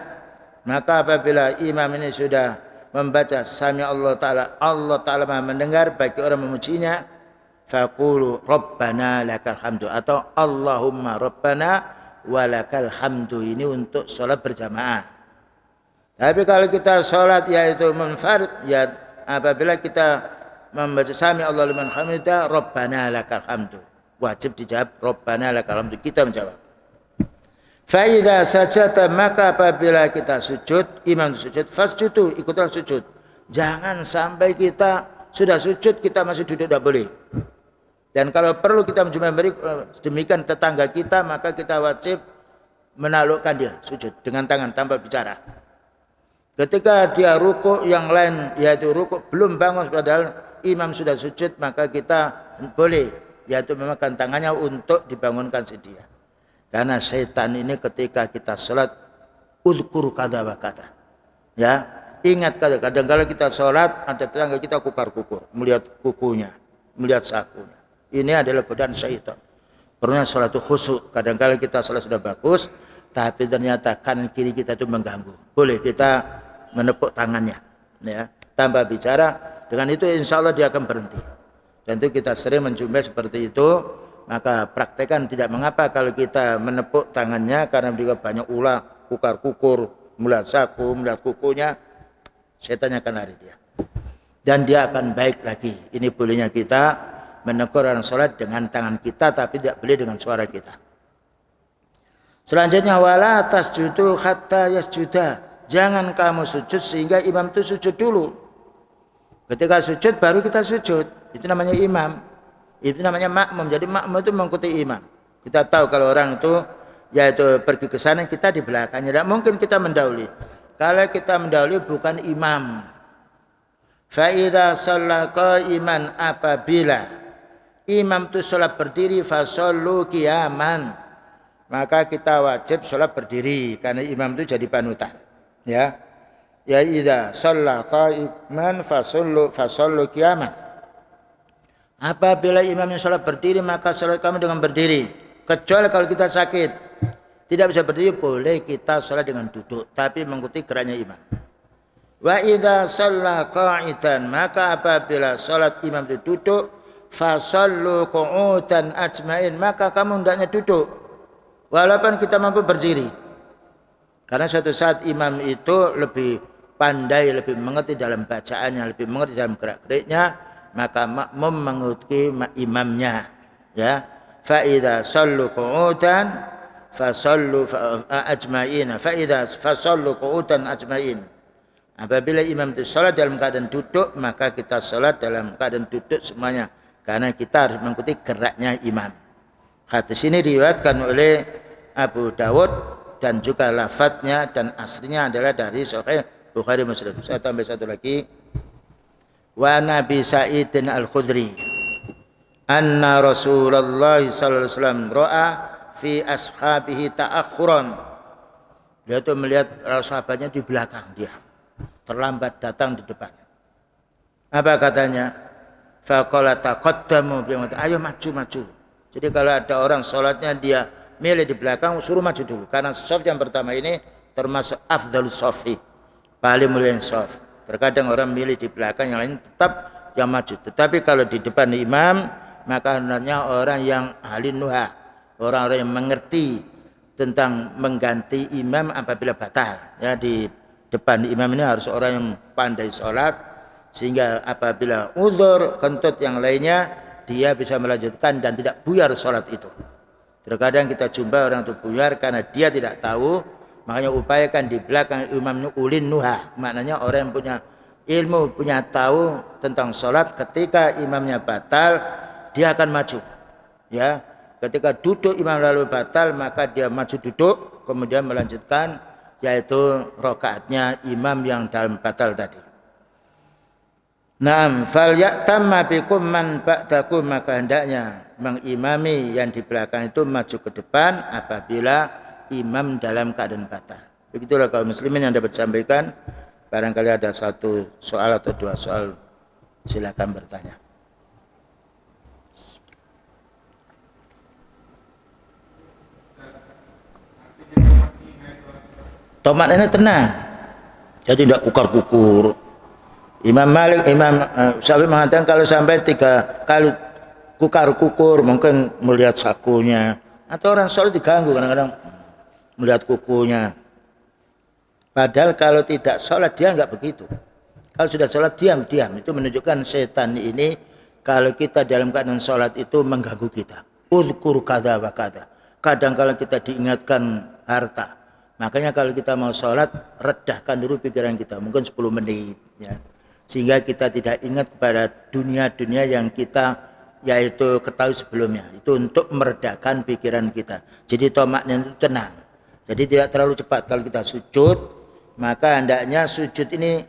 Maka apabila imam ini sudah membaca sami Allah Ta'ala Maha mendengar bagi orang memujinya, faqulu Rabbana lakal hamdu, atau Allahumma Rabbana walakal hamdu. Ini untuk sholat berjamaah. Tapi kalau kita sholat yaitu munfarid, ya apabila kita membaca sami Allah liman hamidah, Rabbana lakal hamdu, wajib dijawab Rabbana lakal hamdu, kita menjawab. Fa'idha sajata, maka apabila kita sujud, imam sujud, fasjudu, ikutan sujud. Jangan sampai kita sudah sujud, kita masih duduk, tidak boleh. Dan kalau perlu kita menjumpai demikian tetangga kita, maka kita wajib menaklukkan dia, sujud dengan tangan tanpa bicara. Ketika dia rukuk, yang lain yaitu rukuk belum bangun padahal imam sudah sujud, maka kita boleh yaitu memakan tangannya untuk dibangunkan si dia. Karena setan ini ketika kita sholat, udhkur kada wa kada. Ya, ingat kadang-kadang kalau kita sholat, ada tetangga kita kukar-kukur, melihat kukunya, melihat sakunya. Ini adalah godaan syaitan. Perlunya sholat itu khusyuk. Kadang-kadang kita sholat sudah bagus, tapi ternyata kanan kiri kita itu mengganggu. Boleh kita menepuk tangannya, ya, tanpa bicara. Dengan itu insya Allah dia akan berhenti. Dan itu kita sering menjumpai seperti itu. Maka praktekan, tidak mengapa kalau kita menepuk tangannya, karena juga banyak ulah, kukar-kukur, melihat saku, melihat kukunya, setannya akan lari dia. Dan dia akan baik lagi. Ini bolehnya kita menegur orang sholat dengan tangan kita, tapi tidak boleh dengan suara kita. Selanjutnya wala tasjudu hatta yasjuda. Jangan kamu sujud sehingga imam itu sujud dulu. Ketika sujud baru kita sujud. Itu namanya imam. Itu namanya makmum. Jadi makmum itu mengikuti imam. Kita tahu kalau orang itu yaitu pergi ke sana, kita di belakangnya. Tidak mungkin kita mendahului. Kalau kita mendahului bukan imam. Fa idza shalla qa'iman, apabila imam itu sholat berdiri, fa shallu qiyaman, maka kita wajib sholat berdiri karena imam itu jadi panutan. Ya, ya idza shalla qa'iman fa shallu qiyaman. Apabila imamnya sholat berdiri, maka sholat kamu dengan berdiri. Kecuali kalau kita sakit, tidak bisa berdiri, boleh kita sholat dengan duduk, tapi mengikuti geraknya imam. Wa idza shalla qa'idan, maka apabila salat imam itu duduk, fa shallu qu'udan ajmain, maka kamu hendaknya duduk walaupun kita mampu berdiri. Karena suatu saat imam itu lebih pandai, lebih mengerti dalam bacaannya, lebih mengerti dalam gerak-geriknya, maka makmum mengikuti imamnya. Ya, fa idza shallu qu'udan fa shallu ajmain, fa idza fa shallu qu'udan ajmain. Apabila imam itu sholat dalam keadaan duduk, maka kita sholat dalam keadaan duduk semuanya. Karena kita harus mengikuti geraknya imam. Hadis ini diriwayatkan oleh Abu Dawud dan juga lafadznya dan aslinya adalah dari Sahih Bukhari Muslim. Saya tambah satu lagi. Wa Nabi Sa'idin Al-Khudri anna Rasulullah sallallahu alaihi wasallam ra'a fi ashabihi ta'akhuran. Dia itu melihat sahabatnya di belakang dia, terlambat datang di depan. Apa katanya? Faqala taqaddamu, ayo maju. Jadi kalau ada orang sholatnya dia milih di belakang, suruh maju dulu. Karena shaf yang pertama ini termasuk afdhalus shafi, paling mulia shaf. Terkadang orang milih di belakang, yang lain tetap yang maju. Tetapi kalau di depan imam, maka hendaknya orang yang ahli nuha, orang-orang yang mengerti tentang mengganti imam apabila batal. Ya, di depan imam ini harus orang yang pandai sholat, sehingga apabila uzur kentut yang lainnya, dia bisa melanjutkan dan tidak buyar sholat itu. Terkadang kita jumpa orang itu buyar karena dia tidak tahu, makanya upayakan di belakang imamnya ulin nuha, maknanya orang yang punya ilmu, punya tahu tentang sholat. Ketika imamnya batal, dia akan maju. Ya, ketika duduk imam lalu batal, maka dia maju duduk, kemudian melanjutkan yaitu rakaatnya imam yang dalam batal tadi. Naam, fal ya'tamma bikum man ba'dakum, maka hendaknya mengimami yang di belakang itu maju ke depan apabila imam dalam keadaan batal. Begitulah kaum muslimin yang dapat disampaikan. Barangkali ada satu soal atau dua soal, silakan bertanya. Tomat ini tenang, jadi tidak kukar-kukur. Imam Malik, Imam Syafi'i mengatakan kalau sampai 3 kali kukar-kukur, mungkin melihat sakunya. Atau orang sholat diganggu kadang-kadang melihat kukunya. Padahal kalau tidak sholat dia enggak begitu. Kalau sudah sholat diam-diam, itu menunjukkan setan ini kalau kita dalam keadaan sholat itu mengganggu kita. Udhkur kada wa kada. Kadang kalau kita diingatkan harta, makanya kalau kita mau sholat, redahkan dulu pikiran kita, mungkin 10 menit. Ya. Sehingga kita tidak ingat kepada dunia-dunia yang kita yaitu ketahui sebelumnya. Itu untuk meredakan pikiran kita. Jadi tomaknya itu tenang. Jadi tidak terlalu cepat. Kalau kita sujud, maka hendaknya sujud ini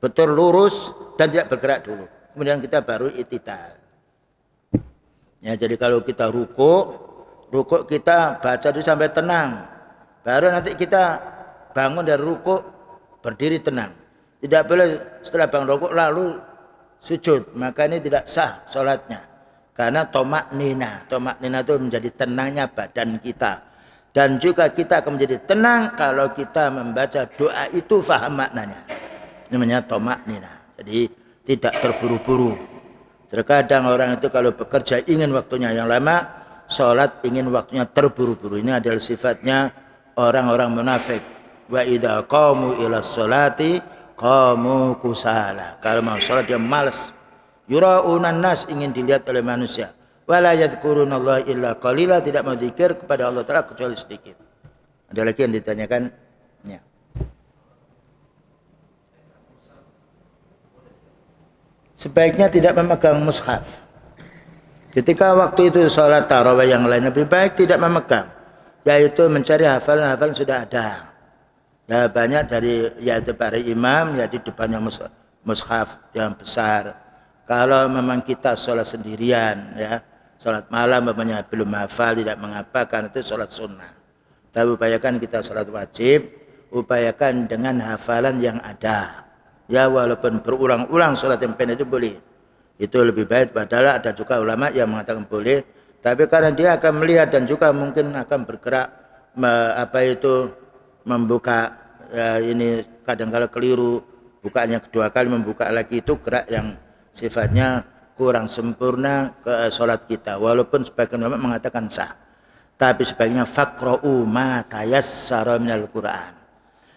betul lurus dan tidak bergerak dulu. Kemudian kita baru i'tidal. Ya, jadi kalau kita rukuk kita baca itu sampai tenang. Baru nanti kita bangun dari rukuk, berdiri tenang. Tidak boleh setelah bangun rukuk lalu sujud, maka ini tidak sah sholatnya. Karena tomak nina itu menjadi tenangnya badan kita. Dan juga kita akan menjadi tenang kalau kita membaca doa itu faham maknanya. Ini namanya tomak nina. Jadi tidak terburu-buru. Terkadang orang itu kalau bekerja ingin waktunya yang lama, sholat ingin waktunya terburu-buru. Ini adalah sifatnya orang-orang munafik. Wa idza qamu ila sholati qamu kusala. Kalau mau sholat dia malas. Yura'unan nas, ingin dilihat oleh manusia. Wala yadhkurunallaha illa qalila, tidak mau zikir kepada Allah Ta'ala kecuali sedikit. Ada lagi yang ditanyakan? Ya. Sebaiknya tidak memegang mushaf. Ketika waktu itu sholat tarawih yang lain lebih baik tidak memegang, yaitu mencari hafalan-hafalan sudah ada. Ya banyak dari yaitu para imam ya di depannya mushaf yang besar. Kalau memang kita sholat sendirian ya, sholat malam memangnya belum hafal tidak mengapa karena itu sholat sunnah. Tapi upayakan kita sholat wajib, upayakan dengan hafalan yang ada. Ya walaupun berulang-ulang sholat yang pendek itu boleh. Itu lebih baik, padahal ada juga ulama yang mengatakan boleh, tapi karena dia akan melihat dan juga mungkin akan bergerak membuka ya, ini kadang-kala keliru, bukanya kedua kali membuka lagi itu gerak yang sifatnya kurang sempurna ke sholat kita, walaupun sebagian ulama mengatakan sah, tapi sebaiknya faqra'u ma tayassara minal Qur'an.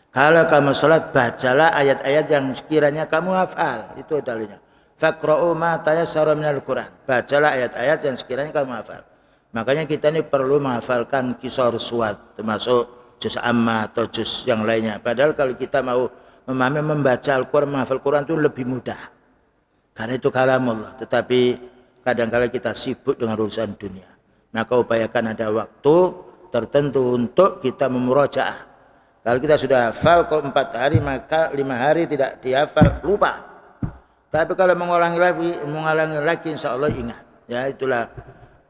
Kalau kamu sholat bacalah ayat-ayat yang sekiranya kamu hafal, itu dalilnya. Faqra'u ma tayassara minal Qur'an. Bacalah ayat-ayat yang sekiranya kamu hafal. Makanya kita ini perlu menghafalkan Qisar Suwad, termasuk juz amma atau juz yang lainnya. Padahal kalau kita mau memahami membaca Al-Quran, menghafal Quran itu lebih mudah. Karena itu kalamullah. Tetapi kadang-kadang kita sibuk dengan urusan dunia. Maka upayakan ada waktu tertentu untuk kita memurojaah. Kalau kita sudah hafal kalau 4 hari maka 5 hari tidak dihafal lupa. Tapi kalau mengulangi lagi insya Allah ingat. Ya itulah,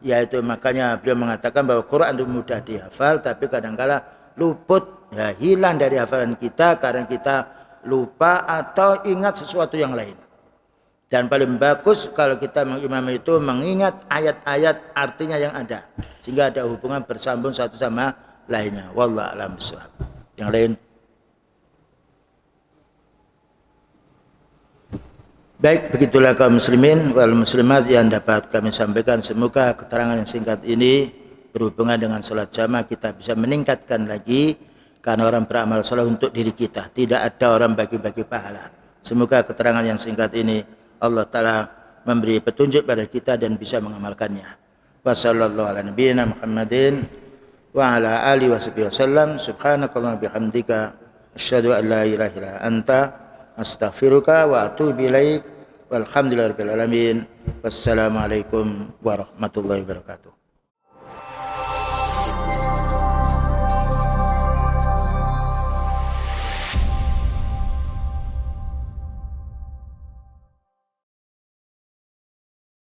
yaitu makanya beliau mengatakan bahwa Quran itu mudah dihafal, tapi kadang-kala luput, ya hilang dari hafalan kita karena kita lupa atau ingat sesuatu yang lain. Dan paling bagus kalau kita mengimami itu mengingat ayat-ayat artinya yang ada, sehingga ada hubungan bersambung satu sama lainnya. Wallahu a'lam bishawab. Yang lain. Baik, begitulah kaum muslimin wal muslimat yang dapat kami sampaikan. Semoga keterangan yang singkat ini berhubungan dengan sholat jamaah kita bisa meningkatkan lagi, karena orang beramal soleh untuk diri kita, tidak ada orang bagi-bagi pahala. Semoga keterangan yang singkat ini Allah Ta'ala memberi petunjuk pada kita dan bisa mengamalkannya. Wassallallahu ala nabiyyina Muhammadin wa ala alihi wasallam. Subhanakallahumma bihamdika asyhadu an la ilaha illa anta astaghfiruka wa atubu ilaik. Walhamdulillahirabbil alamin. Wassalamualaikum warahmatullahi wabarakatuh.